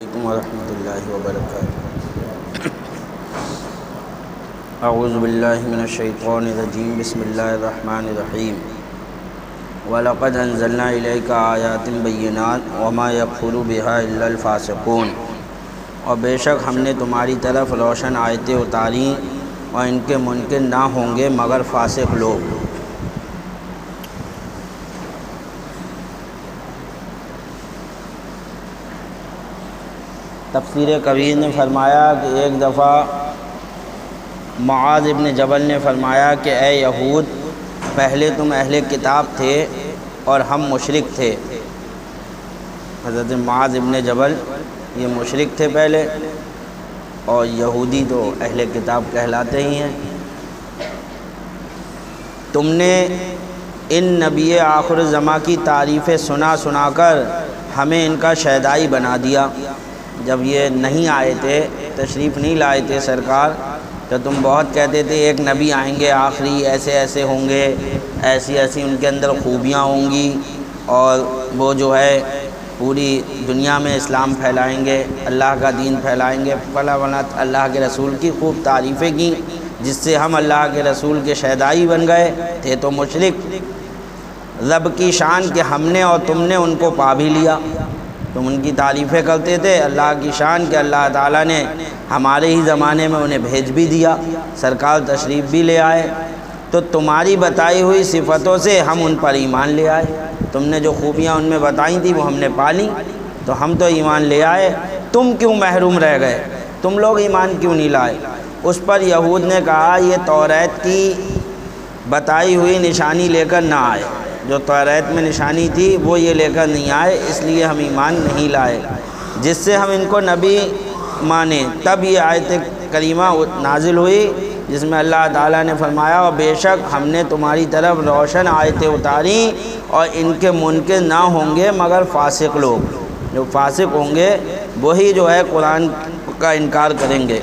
علیکم ورحمۃ اللہ وبرکاتہ۔ اعوذ باللہ من الشیطان الرجیم، بسم اللہ الرحمن الرحیم۔ وَلَقَدْ أَنزَلْنَا إِلَيْكَ آیَاتٍ بَيِّنَاتٍ وَمَا يَكْفُرُ بِهَا إِلَّا الْفَاسِقُونَ، اور بے شک ہم نے تمہاری طرف روشن آیتیں اتاری اور ان کے منکر نہ ہوں گے مگر فاسق لوگ۔ تفسیر کبیر نے فرمایا کہ ایک دفعہ معاذ ابن جبل نے فرمایا کہ اے یہود، پہلے تم اہل کتاب تھے اور ہم مشرک تھے۔ حضرت معاذ ابن جبل یہ مشرک تھے پہلے، اور یہودی تو اہل کتاب کہلاتے ہی ہیں۔ تم نے ان نبی آخر الزماں کی تعریفیں سنا کر ہمیں ان کا شیدائی بنا دیا۔ جب یہ نہیں آئے تھے، تشریف نہیں لائے تھے سرکار، تو تم بہت کہتے تھے ایک نبی آئیں گے آخری، ایسے ایسے ہوں گے، ایسی ایسی ان کے اندر خوبیاں ہوں گی، اور وہ جو ہے پوری دنیا میں اسلام پھیلائیں گے، اللہ کا دین پھیلائیں گے، فلاں فلاں اللہ کے رسول کی خوب تعریفیں کی، جس سے ہم اللہ کے رسول کے شیدائی بن گئے تھے تو مشرک۔ رب کی شان کہ ہم نے اور تم نے ان کو پا بھی لیا۔ تم ان کی تعریفیں کرتے تھے، اللہ کی شان کہ اللہ تعالیٰ نے ہمارے ہی زمانے میں انہیں بھیج بھی دیا، سرکار تشریف بھی لے آئے، تو تمہاری بتائی ہوئی صفتوں سے ہم ان پر ایمان لے آئے۔ تم نے جو خوبیاں ان میں بتائی تھیں وہ ہم نے پالی، تو ہم تو ایمان لے آئے، تم کیوں محروم رہ گئے؟ تم لوگ ایمان کیوں نہیں لائے؟ اس پر یہود نے کہا یہ توریت کی بتائی ہوئی نشانی لے کر نہ آئے، جو توریت میں نشانی تھی وہ یہ لے کر نہیں آئے، اس لیے ہم ایمان نہیں لائے، جس سے ہم ان کو نبی مانے۔ تب یہ آیت کریمہ نازل ہوئی جس میں اللہ تعالیٰ نے فرمایا اور بے شک ہم نے تمہاری طرف روشن آیتیں اتاری اور ان کے منکر نہ ہوں گے مگر فاسق لوگ۔ جو فاسق ہوں گے وہی جو ہے قرآن کا انکار کریں گے۔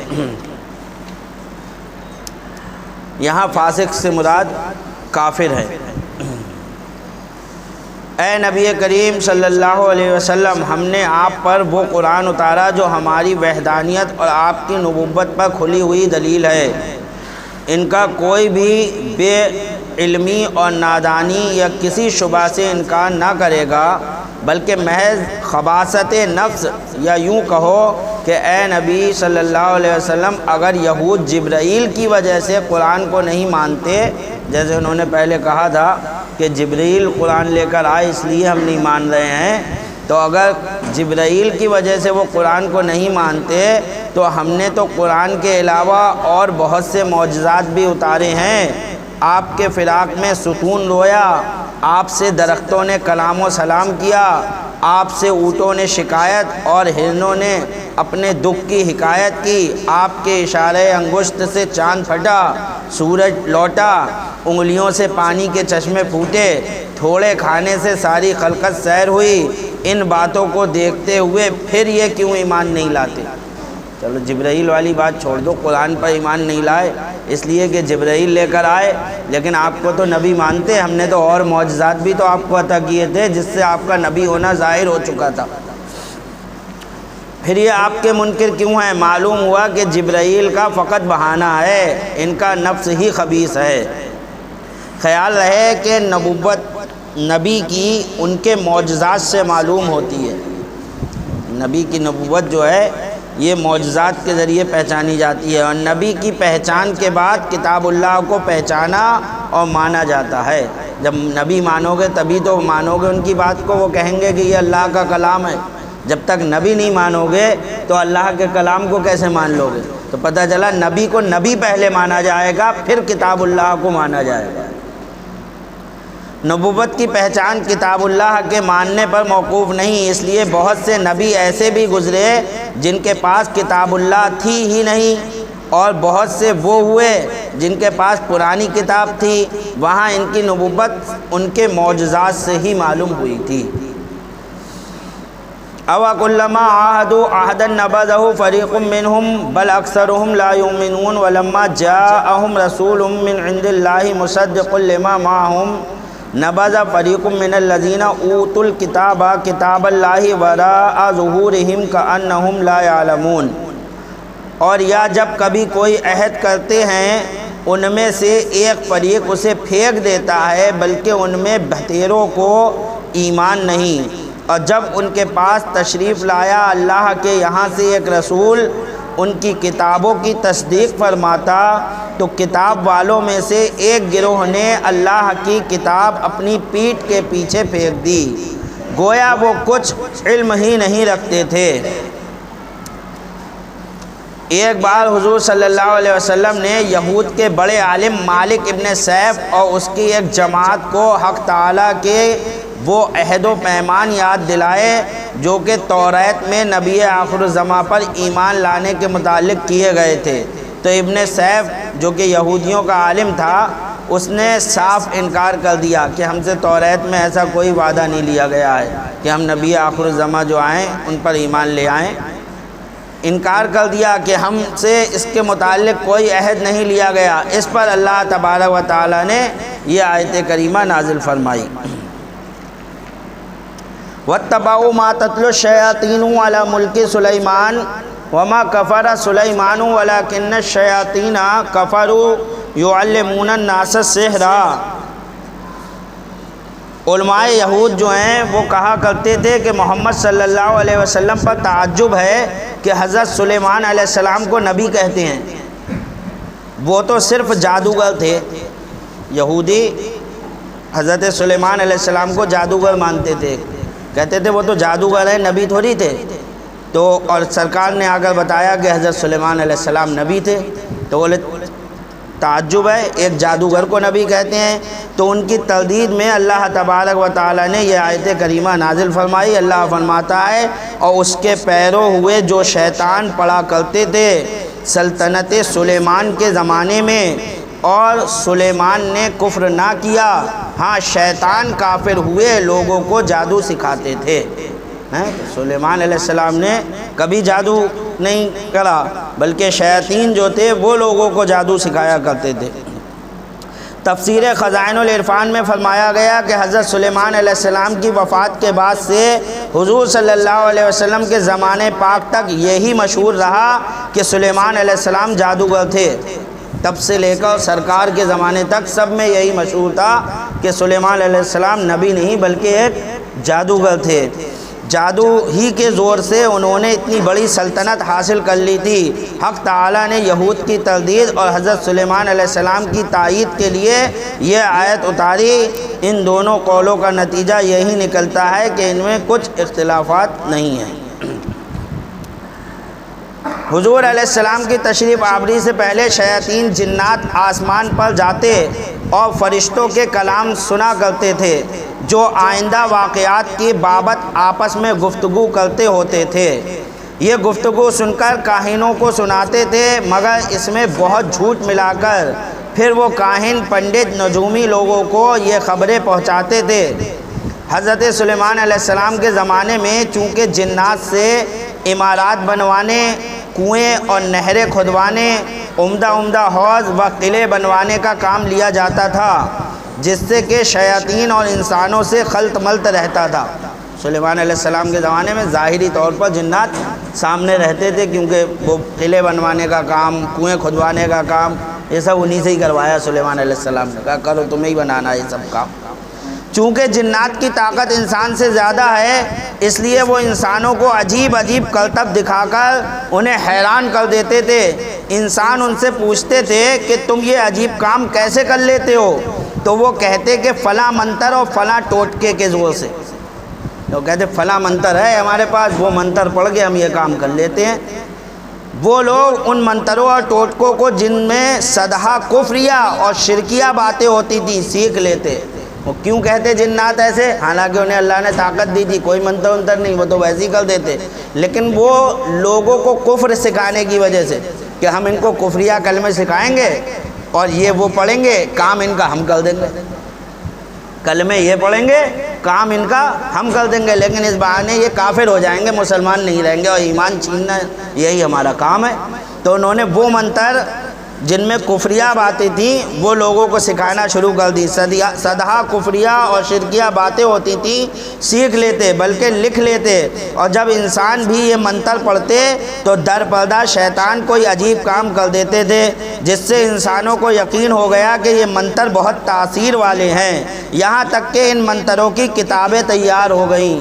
یہاں فاسق سے مراد کافر ہے۔ اے نبی کریم صلی اللہ علیہ وسلم، ہم نے آپ پر وہ قرآن اتارا جو ہماری وحدانیت اور آپ کی نبوت پر کھلی ہوئی دلیل ہے۔ ان کا کوئی بھی بے علمی اور نادانی یا کسی شبہ سے انکار نہ کرے گا، بلکہ محض خباثت نفس، یا یوں کہو کہ اے نبی صلی اللہ علیہ وسلم، اگر یہود جبرائیل کی وجہ سے قرآن کو نہیں مانتے، جیسے انہوں نے پہلے کہا تھا کہ جبرائیل قرآن لے کر آئے اس لیے ہم نہیں مان رہے ہیں، تو اگر جبرائیل کی وجہ سے وہ قرآن کو نہیں مانتے تو ہم نے تو قرآن کے علاوہ اور بہت سے معجزات بھی اتارے ہیں۔ آپ کے فراق میں ستون رویا، آپ سے درختوں نے کلام و سلام کیا، آپ سے اونٹوں نے شکایت اور ہرنوں نے اپنے دکھ کی حکایت کی، آپ کے اشارے انگشت سے چاند پھٹا، سورج لوٹا، انگلیوں سے پانی کے چشمے پھوٹے، تھوڑے کھانے سے ساری خلقت سیر ہوئی۔ ان باتوں کو دیکھتے ہوئے پھر یہ کیوں ایمان نہیں لاتے؟ چلو جبرائیل والی بات چھوڑ دو، قرآن پر ایمان نہیں لائے اس لیے کہ جبرائیل لے کر آئے، لیکن آپ کو تو نبی مانتے، ہم نے تو اور معجزات بھی تو آپ کو عطا کیے تھے جس سے آپ کا نبی ہونا ظاہر ہو چکا تھا۔ پھر یہ آپ کے منکر کیوں ہیں؟ معلوم ہوا کہ جبرائیل کا فقط بہانہ ہے، ان کا نفس ہی خبیث ہے۔ خیال رہے کہ نبوت نبی کی ان کے معجزات سے معلوم ہوتی ہے۔ نبی کی نبوت جو ہے یہ معجزات کے ذریعے پہچانی جاتی ہے، اور نبی کی پہچان کے بعد کتاب اللہ کو پہچانا اور مانا جاتا ہے۔ جب نبی مانو گے تبھی تو مانو گے ان کی بات کو، وہ کہیں گے کہ یہ اللہ کا کلام ہے۔ جب تک نبی نہیں مانو گے تو اللہ کے کلام کو کیسے مان لو گے؟ تو پتہ چلا نبی کو نبی پہلے مانا جائے گا، پھر کتاب اللہ کو مانا جائے گا۔ نبوت کی پہچان کتاب اللہ کے ماننے پر موقوف نہیں، اس لیے بہت سے نبی ایسے بھی گزرے جن کے پاس کتاب اللہ تھی ہی نہیں، اور بہت سے وہ ہوئے جن کے پاس پرانی کتاب تھی، وہاں ان کی نبوت ان کے معجزات سے ہی معلوم ہوئی تھی۔ اَوَكُلَّمَا عَاهَدُوا عَهْدًا نَبَذَهُ فَرِيقٌ مِّنْهُمْ بَلْ أَكْثَرُهُمْ لَا يُؤْمِنُونَ وَلَمَّا جَاءَهُمْ رَسُولٌ مِّنْ عِندِ اللَّهِ مُصَدِّقٌ لِّمَا مَعَهُمْ نبذ فریق من الذین اوتوا الکتاب کتاب اللہ وراء ظہورہم کأنہم لا یعلمون، اور یا جب کبھی کوئی عہد کرتے ہیں ان میں سے ایک فریق اسے پھینک دیتا ہے بلکہ ان میں بہتیروں کو ایمان نہیں، اور جب ان کے پاس تشریف لایا اللہ کے یہاں سے ایک رسول ان کی کتابوں کی تصدیق فرماتا تو کتاب والوں میں سے ایک گروہ نے اللہ کی کتاب اپنی پیٹھ کے پیچھے پھینک دی، گویا وہ کچھ علم ہی نہیں رکھتے تھے۔ ایک بار حضور صلی اللہ علیہ وسلم نے یہود کے بڑے عالم مالک ابن سیف اور اس کی ایک جماعت کو حق تعالیٰ کے وہ عہد و پیمان یاد دلائے جو کہ توریت میں نبی آخر الزماں پر ایمان لانے کے متعلق کیے گئے تھے، تو ابن سیف جو کہ یہودیوں کا عالم تھا اس نے صاف انکار کر دیا کہ ہم سے توریت میں ایسا کوئی وعدہ نہیں لیا گیا ہے کہ ہم نبی آخر الزماں جو آئیں ان پر ایمان لے آئیں۔ انکار کر دیا کہ ہم سے اس کے متعلق کوئی عہد نہیں لیا گیا۔ اس پر اللہ تبارک و تعالیٰ نے یہ آیت کریمہ نازل فرمائی، وَاتَّبَعُوا مَا تَتْلُو الشَّيَاطِينُ عَلَى مُلْكِ سُلَيْمَانَ وَمَا كَفَرَ سُلَيْمَانُ وَلَكِنَّ الشَّيَاطِينَ كَفَرُوا يُعَلِّمُونَ النَّاسَ السِّحْرَ۔ علماء یہود جو ہیں وہ کہا کرتے تھے کہ محمد صلی اللہ علیہ وسلم پر تعجب ہے کہ حضرت سلیمان علیہ السلام کو نبی کہتے ہیں، وہ تو صرف جادوگر تھے۔ یہودی حضرت سلیمان علیہ السلام کو جادوگر مانتے تھے، کہتے تھے وہ تو جادوگر ہیں، نبی تھوڑی تھے۔ تو اور سرکار نے آ کر بتایا کہ حضرت سلیمان علیہ السلام نبی تھے، تو بولے تعجب ہے، ایک جادوگر کو نبی کہتے ہیں۔ تو ان کی تردید میں اللہ تبارک و تعالیٰ نے یہ آیت کریمہ نازل فرمائی۔ اللہ فرماتا ہے، اور اس کے پیرو ہوئے جو شیطان پڑا کرتے تھے سلطنت سلیمان کے زمانے میں، اور سلیمان نے کفر نہ کیا، ہاں شیطان کافر ہوئے لوگوں کو جادو سکھاتے تھے۔ سلیمان علیہ السلام نے کبھی جادو نہیں کرا بلکہ شیاطین جو تھے وہ لوگوں کو جادو سکھایا کرتے تھے۔ تفسیر خزائن العرفان میں فرمایا گیا کہ حضرت سلیمان علیہ السلام کی وفات کے بعد سے حضور صلی اللہ علیہ وسلم کے زمانے پاک تک یہی مشہور رہا کہ سلیمان علیہ السلام جادوگر تھے۔ تب سے لے کر سرکار کے زمانے تک سب میں یہی مشہور تھا کہ سلیمان علیہ السلام نبی نہیں بلکہ ایک جادوگر تھے۔ جادو ہی کے زور سے انہوں نے اتنی بڑی سلطنت حاصل کر لی تھی۔ حق تعالیٰ نے یہود کی تردید اور حضرت سلیمان علیہ السلام کی تائید کے لیے یہ آیت اتاری۔ ان دونوں قولوں کا نتیجہ یہی نکلتا ہے کہ ان میں کچھ اختلافات نہیں ہیں۔ حضور علیہ السلام کی تشریف آوری سے پہلے شیاطین جنات آسمان پر جاتے اور فرشتوں کے کلام سنا کرتے تھے جو آئندہ واقعات کی بابت آپس میں گفتگو کرتے ہوتے تھے۔ یہ گفتگو سن کر کاہنوں کو سناتے تھے مگر اس میں بہت جھوٹ ملا کر پھر وہ کاہن پنڈت نجومی لوگوں کو یہ خبریں پہنچاتے تھے۔ حضرت سلیمان علیہ السلام کے زمانے میں چونکہ جنات سے عمارات بنوانے، کنویں اور نہریں کھدوانے، عمدہ حوض و قلعے بنوانے کا کام لیا جاتا تھا جس سے کہ شیاطین اور انسانوں سے خلط ملط رہتا تھا۔ سلیمان علیہ السلام کے زمانے میں ظاہری طور پر جنات سامنے رہتے تھے کیونکہ وہ قلعے بنوانے کا کام، کنویں کھدوانے کا کام یہ سب انہی سے ہی کروایا سلیمان علیہ السلام نے، کہا کرو تمہیں ہی بنانا یہ سب کام۔ چونکہ جنات کی طاقت انسان سے زیادہ ہے اس لیے وہ انسانوں کو عجیب کرتب دکھا کر انہیں حیران کر دیتے تھے۔ انسان ان سے پوچھتے تھے کہ تم یہ عجیب کام کیسے کر لیتے ہو؟ تو وہ کہتے کہ فلاں منتر اور فلاں ٹوٹکے کے زور سے۔ وہ کہتے فلاں منتر ہے ہمارے پاس، وہ منتر پڑھ کے ہم یہ کام کر لیتے ہیں۔ وہ لوگ ان منتروں اور ٹوٹکوں کو جن میں سدھا کفریہ اور شرکیہ باتیں ہوتی تھیں سیکھ لیتے۔ وہ کیوں کہتے جنات ایسے؟ حالانکہ انہیں اللہ نے طاقت دی تھی، کوئی منتر ونتر نہیں، وہ تو ویسے ہی کر دیتے، لیکن وہ لوگوں کو کفر سکھانے کی وجہ سے کہ ہم ان کو کفریہ کلمے سکھائیں گے اور یہ وہ پڑھیں گے، کام ان کا ہم کر دیں گے، کلمے یہ پڑھیں گے، کام ان کا ہم کر دیں گے، لیکن اس بہانے یہ کافر ہو جائیں گے، مسلمان نہیں رہیں گے اور ایمان چھیننا یہی ہمارا کام ہے۔ تو انہوں نے وہ منتر جن میں کفریہ باتیں تھیں وہ لوگوں کو سکھانا شروع کر دی۔ سدھا کفریہ اور شرکیہ باتیں ہوتی تھیں سیکھ لیتے بلکہ لکھ لیتے، اور جب انسان بھی یہ منتر پڑھتے تو در پردہ شیطان کوئی عجیب کام کر دیتے تھے، جس سے انسانوں کو یقین ہو گیا کہ یہ منتر بہت تاثیر والے ہیں، یہاں تک کہ ان منتروں کی کتابیں تیار ہو گئیں،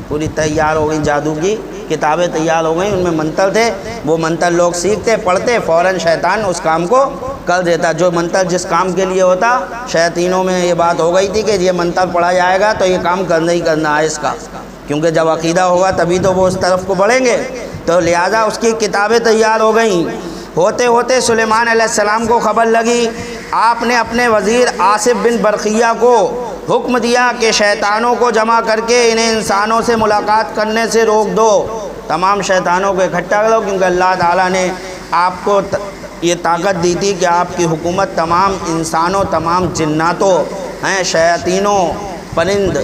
پوری تیار ہو گئیں، جادو کی کتابیں تیار ہو گئیں، ان میں منتر تھے، وہ منتر لوگ سیکھتے پڑھتے، فوراً شیطان اس کام کو کر دیتا۔ جو منتر جس کام کے لیے ہوتا، شیاطینوں میں یہ بات ہو گئی تھی کہ یہ منتر پڑھا جائے گا تو یہ کام کرنا ہی کرنا ہے اس کا، کیونکہ جب عقیدہ ہوگا تبھی تو وہ اس طرف کو بڑھیں گے، تو لہٰذا اس کی کتابیں تیار ہو گئیں۔ ہوتے ہوتے سلیمان علیہ السلام کو خبر لگی، آپ نے اپنے وزیر آصف بن برقیہ کو حکم دیا کہ شیطانوں کو جمع کر کے انہیں انسانوں سے ملاقات کرنے سے روک دو، تمام شیطانوں کو اکٹھا کرو، کیونکہ اللہ تعالیٰ نے آپ کو یہ طاقت دی تھی کہ آپ کی حکومت تمام انسانوں، تمام جناتوں ہیں، شیاطینوں، پرند،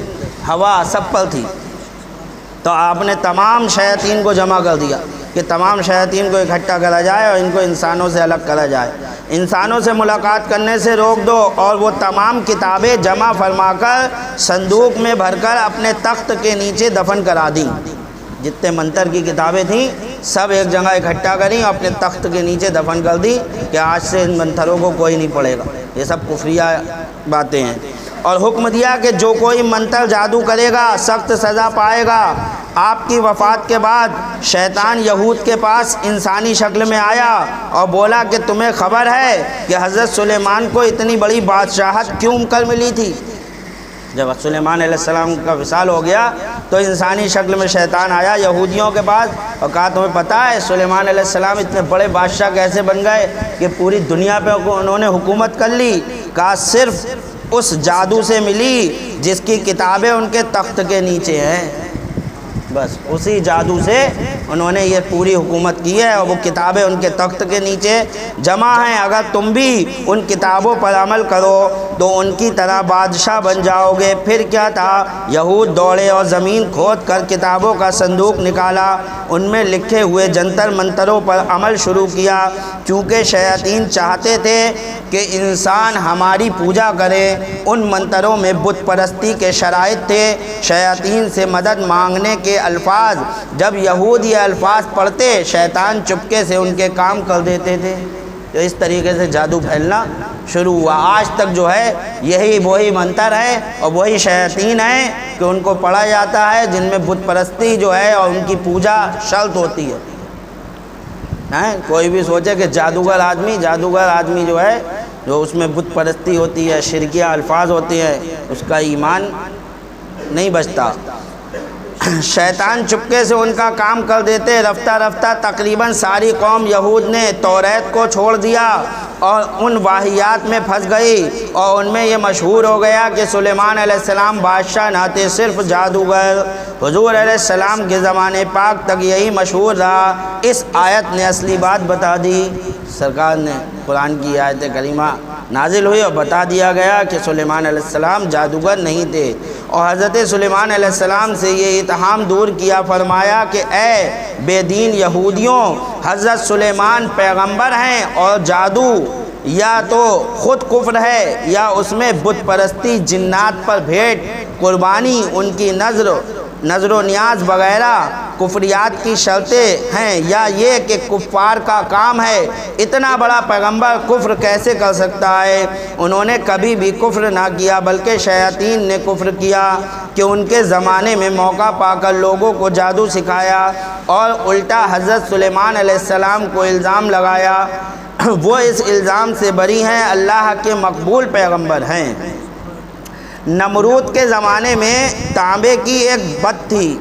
ہوا سب پر تھی، تو آپ نے تمام شیاطین کو جمع کر دیا کہ تمام شیاطین کو اکٹھا کرا جائے اور ان کو انسانوں سے الگ کرا جائے، انسانوں سے ملاقات کرنے سے روک دو، اور وہ تمام کتابیں جمع فرما کر صندوق میں بھر کر اپنے تخت کے نیچے دفن کرا دیں۔ جتنے منتر کی کتابیں تھیں سب ایک جگہ اکٹھا کریں اور اپنے تخت کے نیچے دفن کر دی کہ آج سے ان منتروں کو کوئی نہیں پڑھے گا، یہ سب کفریہ باتیں ہیں۔ اور حکم دیا کہ جو کوئی منتر جادو کرے گا سخت سزا پائے گا۔ آپ کی وفات کے بعد شیطان یہود کے پاس انسانی شکل میں آیا اور بولا کہ تمہیں خبر ہے کہ حضرت سلیمان کو اتنی بڑی بادشاہت کیوں کر ملی تھی؟ جب سلیمان علیہ السلام کا وصال ہو گیا تو انسانی شکل میں شیطان آیا یہودیوں کے پاس اور کہا تمہیں پتہ ہے سلیمان علیہ السلام اتنے بڑے بادشاہ کیسے بن گئے کہ پوری دنیا پہ انہوں نے حکومت کر لی؟ کہا صرف اس جادو سے ملی جس کی کتابیں ان کے تخت کے نیچے ہیں، بس اسی جادو سے انہوں نے یہ پوری حکومت کی ہے، اور وہ کتابیں ان کے تخت کے نیچے جمع ہیں، اگر تم بھی ان کتابوں پر عمل کرو تو ان کی طرح بادشاہ بن جاؤ گے۔ پھر کیا تھا، یہود دوڑے اور زمین کھود کر کتابوں کا صندوق نکالا، ان میں لکھے ہوئے جنتر منتروں پر عمل شروع کیا، چونکہ شیاطین چاہتے تھے کہ انسان ہماری پوجا کرے۔ ان منتروں میں بت پرستی کے شرائط تھے، شیاطین سے مدد مانگنے کے الفاظ، جب یہود یہ الفاظ پڑھتے شیطان چپکے سے ان کے کام کر دیتے تھے، تو اس طریقے سے جادو پھیلنا شروع ہوا۔ آج تک جو ہے یہی وہی منتر ہے اور وہی شیاطین ہیں کہ ان کو پڑھا جاتا ہے، جن میں بت پرستی جو ہے اور ان کی پوجا شرط ہوتی ہے۔ کوئی بھی سوچے کہ جادوگر آدمی جو ہے جو اس میں بت پرستی ہوتی ہے، شرکیہ الفاظ ہوتے ہیں، اس کا ایمان نہیں بچتا۔ شیطان چپکے سے ان کا کام کر دیتے۔ رفتہ رفتہ تقریباً ساری قوم یہود نے توریت کو چھوڑ دیا اور ان واہیات میں پھنس گئی، اور ان میں یہ مشہور ہو گیا کہ سلیمان علیہ السلام بادشاہ نہ تھے، صرف جادوگر۔ حضور علیہ السلام کے زمانے پاک تک یہی مشہور رہا۔ اس آیت نے اصلی بات بتا دی، سرکار نے قرآن کی آیت کریمہ نازل ہوئی اور بتا دیا گیا کہ سلیمان علیہ السلام جادوگر نہیں تھے، اور حضرت سلیمان علیہ السلام سے یہ اتہام دور کیا، فرمایا کہ اے بے دین یہودیوں، حضرت سلیمان پیغمبر ہیں اور جادو یا تو خود کفر ہے یا اس میں بت پرستی، جنات پر بھیٹ قربانی، ان کی نظر و نیاز وغیرہ کفریات کی شرطیں ہیں، یا یہ کہ کفار کا کام ہے۔ اتنا بڑا پیغمبر کفر کیسے کر سکتا ہے؟ انہوں نے کبھی بھی کفر نہ کیا، بلکہ شیاطین نے کفر کیا کہ ان کے زمانے میں موقع پا کر لوگوں کو جادو سکھایا اور الٹا حضرت سلیمان علیہ السلام کو الزام لگایا۔ وہ اس الزام سے بری ہیں، اللہ کے مقبول پیغمبر ہیں۔ نمرود کے زمانے میں تانبے کی ایک بت تھی،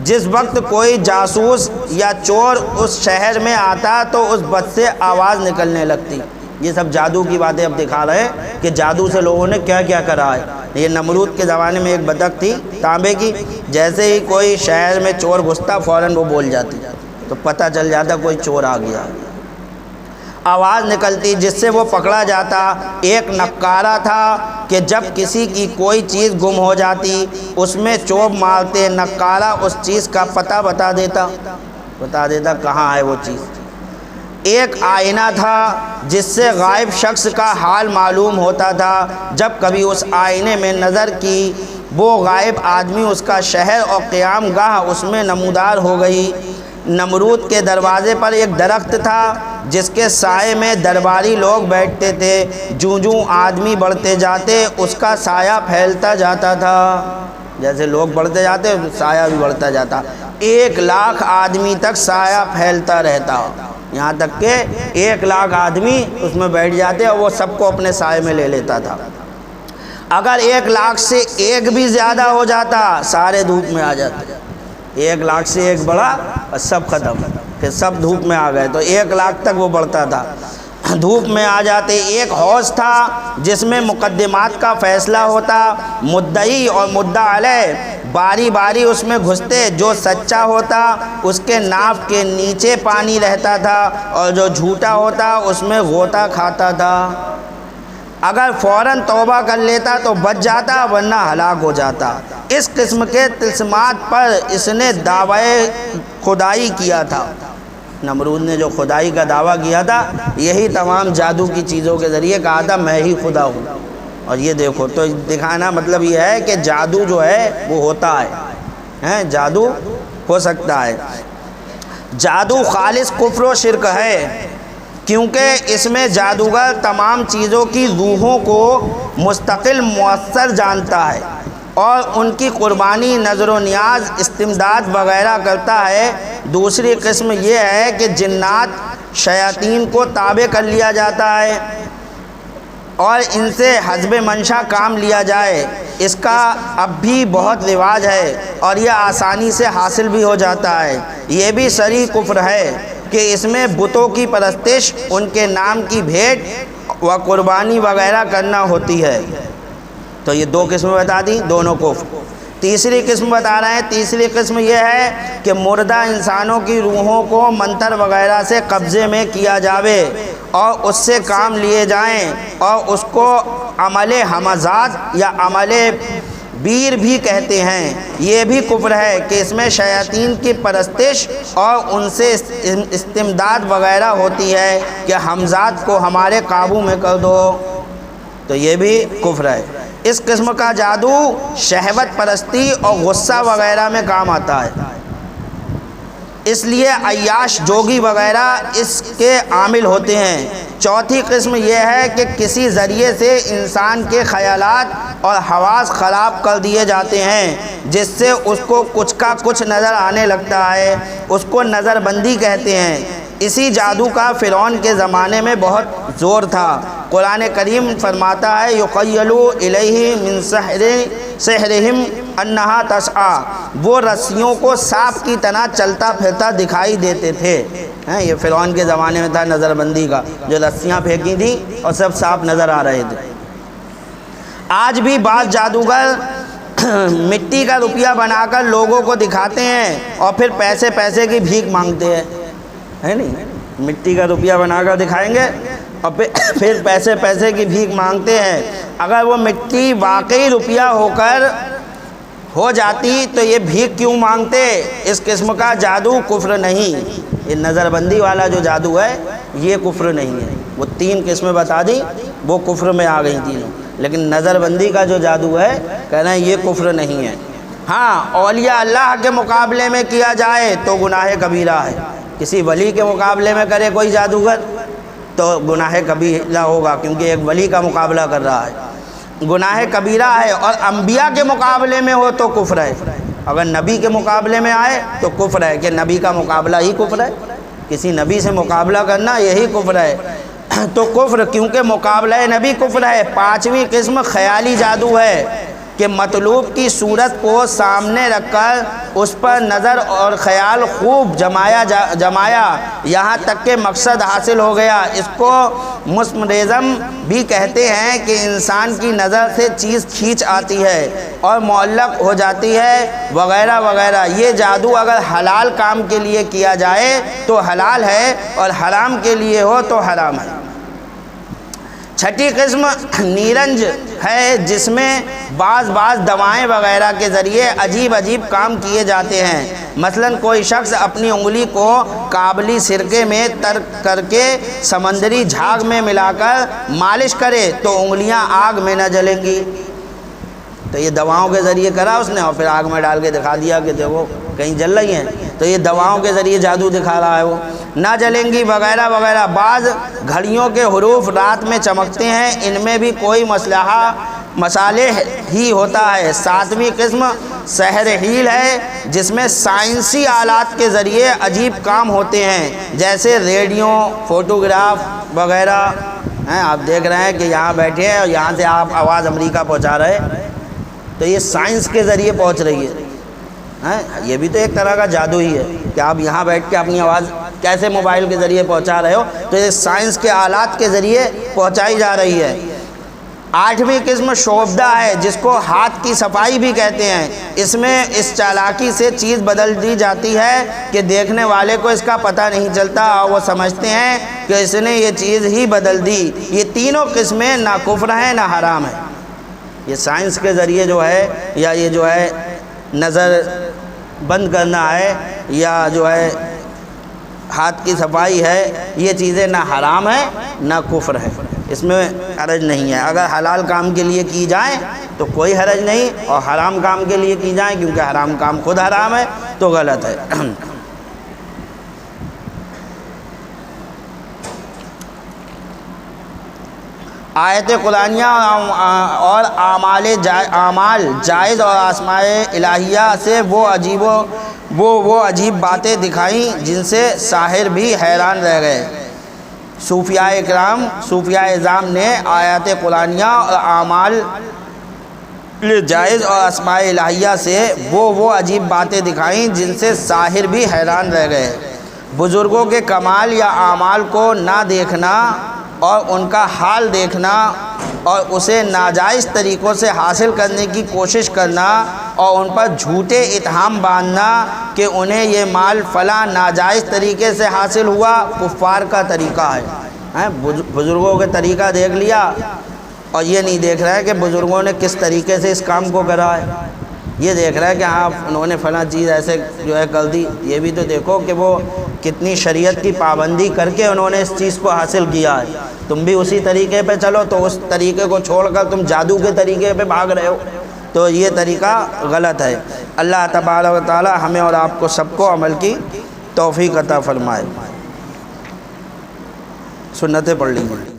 جس وقت کوئی جاسوس یا چور اس شہر میں آتا تو اس بت سے آواز نکلنے لگتی۔ یہ سب جادو کی باتیں اب دکھا رہے ہیں کہ جادو سے لوگوں نے کیا کیا کرا ہے۔ یہ نمرود کے زمانے میں ایک بطخ تھی تانبے کی، جیسے ہی کوئی شہر میں چور گھستا فوراً وہ بول جاتی، تو پتہ چل جاتا کوئی چور آ گیا، آواز نکلتی جس سے وہ پکڑا جاتا۔ ایک نقارہ تھا کہ جب کسی کی کوئی چیز گم ہو جاتی اس میں چوب مارتے، نقارہ اس چیز کا پتہ بتا دیتا کہاں ہے وہ چیز۔ ایک آئینہ تھا جس سے غائب شخص کا حال معلوم ہوتا تھا۔ جب کبھی اس آئینے میں نظر کی وہ غائب آدمی اس کا شہر اور قیام گاہ اس میں نمودار ہو گئی۔ نمرود کے دروازے پر ایک درخت تھا جس کے سائے میں درباری لوگ بیٹھتے تھے۔ جوں جوں آدمی بڑھتے جاتے اس کا سایہ پھیلتا جاتا تھا، جیسے لوگ بڑھتے جاتے سایہ بھی بڑھتا جاتا۔ 1,00,000 آدمی تک سایہ پھیلتا رہتا، یہاں تک کہ 1,00,000 آدمی اس میں بیٹھ جاتے اور وہ سب کو اپنے سائے میں لے لیتا تھا۔ اگر 1,00,000 سے ایک بھی زیادہ ہو جاتا سارے دھوپ میں آ جاتے، 1,00,000 سے ایک بڑھا اور سب ختم، پھر سب دھوپ میں آ گئے، تو 1,00,000 تک وہ بڑھتا تھا، دھوپ میں آ جاتے۔ ایک حوض تھا جس میں مقدمات کا فیصلہ ہوتا، مدعی اور مدعا علیہ باری باری اس میں گھستے، جو سچا ہوتا اس کے ناف کے نیچے پانی رہتا تھا اور جو جھوٹا ہوتا اس میں غوطہ کھاتا تھا۔ اگر فوراً توبہ کر لیتا تو بچ جاتا ورنہ ہلاک ہو جاتا۔ اس قسم کے طلسمات پر اس نے دعوی خدائی کیا تھا، نمرود نے جو خدائی کا دعویٰ کیا تھا یہی تمام جادو کی چیزوں کے ذریعے کہا تھا میں ہی خدا ہوں۔ اور یہ دیکھو تو دکھانا مطلب یہ ہے کہ جادو جو ہے وہ ہوتا ہے، جادو ہو سکتا ہے۔ جادو خالص کفر و شرک ہے کیونکہ اس میں جادوگر تمام چیزوں کی روحوں کو مستقل مؤثر جانتا ہے اور ان کی قربانی، نظر و نیاز، استمداد وغیرہ کرتا ہے۔ دوسری قسم یہ ہے کہ جنات شیاطین کو تابع کر لیا جاتا ہے اور ان سے حسب منشا کام لیا جائے، اس کا اب بھی بہت رواج ہے اور یہ آسانی سے حاصل بھی ہو جاتا ہے۔ یہ بھی صریح کفر ہے کہ اس میں بتوں کی پرستش، ان کے نام کی بھیٹ و قربانی وغیرہ کرنا ہوتی ہے۔ تو یہ 2 قسمیں بتا دی، دونوں کفر۔ تیسری قسم بتا رہے ہیں، تیسری قسم یہ ہے کہ مردہ انسانوں کی روحوں کو منتر وغیرہ سے قبضے میں کیا جاوے اور اس سے کام لیے جائیں، اور اس کو عمل حمزات یا عمل بیر بھی کہتے ہیں۔ یہ بھی کفر ہے کہ اس میں شیاطین کی پرستش اور ان سے استمداد وغیرہ ہوتی ہے کہ حمزات کو ہمارے قابو میں کر دو، تو یہ بھی کفر ہے۔ اس قسم کا جادو شہوت پرستی اور غصہ وغیرہ میں کام آتا ہے، اس لیے عیاش جوگی وغیرہ اس کے عامل ہوتے ہیں۔ چوتھی قسم یہ ہے کہ کسی ذریعے سے انسان کے خیالات اور حواس خراب کر دیے جاتے ہیں جس سے اس کو کچھ کا کچھ نظر آنے لگتا ہے، اس کو نظر بندی کہتے ہیں۔ اسی جادو کا فرعون کے زمانے میں بہت زور تھا۔ قرآن کریم فرماتا ہے یُقَیَّلُ إِلَيْهِ مِن سِحْرِهِمْ أَنَّهَا تَسْعَىٰ، وہ رسیوں کو سانپ کی طرح چلتا پھرتا دکھائی دیتے تھے۔ یہ فرعون کے زمانے میں تھا نظر بندی کا، جو رسیاں پھینکی تھیں اور سب سانپ نظر آ رہے تھے۔ آج بھی بعض جادوگر مٹی کا روپیہ بنا کر لوگوں کو دکھاتے ہیں اور پھر پیسے کی بھیک مانگتے ہیں، ہے نہیں؟ مٹی کا روپیہ بنا کر دکھائیں گے اور پھر پیسے کی بھیک مانگتے ہیں۔ اگر وہ مٹی واقعی روپیہ ہو جاتی تو یہ بھیک کیوں مانگتے؟ اس قسم کا جادو کفر نہیں، یہ نظر بندی والا جو جادو ہے یہ کفر نہیں ہے۔ وہ 3 قسمیں بتا دی، وہ کفر میں آ گئی تینوں، لیکن نظر بندی کا جو جادو ہے کہنا یہ کفر نہیں ہے۔ ہاں، اولیاء اللہ کے مقابلے میں کیا جائے تو گناہ کبیرہ ہے۔ کسی ولی کے مقابلے میں کرے کوئی جادوگر تو گناہ کبیرہ ہوگا، کیونکہ ایک ولی کا مقابلہ کر رہا ہے، گناہ کبیرہ ہے۔ اور انبیاء کے مقابلے میں ہو تو کفر ہے، اگر نبی کے مقابلے میں آئے تو کفر ہے، کہ نبی کا مقابلہ ہی کفر ہے، کسی نبی سے مقابلہ کرنا یہی کفر ہے۔ تو کفر، کیونکہ مقابلہ نبی کفر ہے۔ 5ویں قسم خیالی جادو ہے کہ مطلوب کی صورت کو سامنے رکھ کر اس پر نظر اور خیال خوب جمایا یہاں تک کہ مقصد حاصل ہو گیا۔ اس کو مسمرزم بھی کہتے ہیں کہ انسان کی نظر سے چیز کھینچ آتی ہے اور معلق ہو جاتی ہے وغیرہ وغیرہ۔ یہ جادو اگر حلال کام کے لیے کیا جائے تو حلال ہے اور حرام کے لیے ہو تو حرام ہے۔ 6ٹھی قسم نیرنج ہے، جس میں بعض دوائیں وغیرہ کے ذریعے عجیب کام کیے جاتے ہیں۔ مثلا کوئی شخص اپنی انگلی کو کابلی سرکے میں ترک کر کے سمندری جھاگ میں ملا کر مالش کرے تو انگلیاں آگ میں نہ جلیں گی۔ تو یہ دواؤں کے ذریعے کرا اس نے، اور پھر آگ میں ڈال کے دکھا دیا کہ دیکھو کہیں جل رہی ہیں، تو یہ دواؤں کے ذریعے جادو دکھا رہا ہے وہ، نہ جلیں گی وغیرہ وغیرہ۔ بعض گھڑیوں کے حروف رات میں چمکتے ہیں، ان میں بھی کوئی مصالح ہی ہوتا ہے۔ ساتویں قسم سحر حیل ہے، جس میں سائنسی آلات کے ذریعے عجیب کام ہوتے ہیں، جیسے ریڈیو، فوٹوگراف وغیرہ ہیں۔ آپ دیکھ رہے ہیں کہ یہاں بیٹھے ہیں اور یہاں سے آپ آواز امریکہ پہنچا رہے، تو یہ سائنس کے ذریعے پہنچ رہی ہے۔ یہ بھی تو ایک طرح کا جادو ہی ہے کہ آپ یہاں بیٹھ کے اپنی آواز کیسے موبائل کے ذریعے پہنچا رہے ہو، تو یہ سائنس کے آلات کے ذریعے پہنچائی جا رہی ہے۔ آٹھویں قسم شعبدہ ہے، جس کو ہاتھ کی صفائی بھی کہتے ہیں۔ اس میں اس چالاکی سے چیز بدل دی جاتی ہے کہ دیکھنے والے کو اس کا پتہ نہیں چلتا اور وہ سمجھتے ہیں کہ اس نے یہ چیز ہی بدل دی۔ یہ تینوں قسمیں نہ کفر ہیں نہ حرام ہیں۔ یہ سائنس کے ذریعے جو ہے، یا یہ جو ہے نظر بند کرنا ہے، یا جو ہے ہاتھ کی صفائی ہے، یہ چیزیں نہ حرام ہیں نہ کفر ہے، اس میں حرج نہیں ہے۔ اگر حلال کام کے لیے کی جائیں تو کوئی حرج نہیں، اور حرام کام کے لیے کی جائیں کیونکہ حرام کام خود حرام ہے تو غلط ہے۔ آیت قرآنیہ اور اعمال جائز اور اسماء الہیہ سے وہ عجیب باتیں دکھائیں جن سے ساحر بھی حیران رہ گئے۔ صوفیاء اکرام، صوفیاء اعظام نے آیات قرآنیہ اور اعمال جائز اور اسماء الہیہ سے وہ عجیب باتیں دکھائیں جن سے ساحر بھی حیران رہ گئے۔ بزرگوں کے کمال یا اعمال کو نہ دیکھنا اور ان کا حال دیکھنا اور اسے ناجائز طریقوں سے حاصل کرنے کی کوشش کرنا اور ان پر جھوٹے اتہام باندھنا کہ انہیں یہ مال فلاں ناجائز طریقے سے حاصل ہوا، کفار کا طریقہ ہے۔ بزرگوں کے طریقہ دیکھ لیا اور یہ نہیں دیکھ رہا ہے کہ بزرگوں نے کس طریقے سے اس کام کو کرا ہے، یہ دیکھ رہا ہے کہ ہاں انہوں نے فلاں چیز ایسے جو ہے کر دی۔ یہ بھی تو دیکھو کہ وہ کتنی شریعت کی پابندی کر کے انہوں نے اس چیز کو حاصل کیا ہے۔ تم بھی اسی طریقے پہ چلو تو اس طریقے کو چھوڑ کر تم جادو کے طریقے پہ بھاگ رہے ہو، تو یہ طریقہ غلط ہے۔ اللہ تبارک و تعالی ہمیں اور آپ کو سب کو عمل کی توفیق عطا فرمائے۔ سنتیں پڑھ لیجیے۔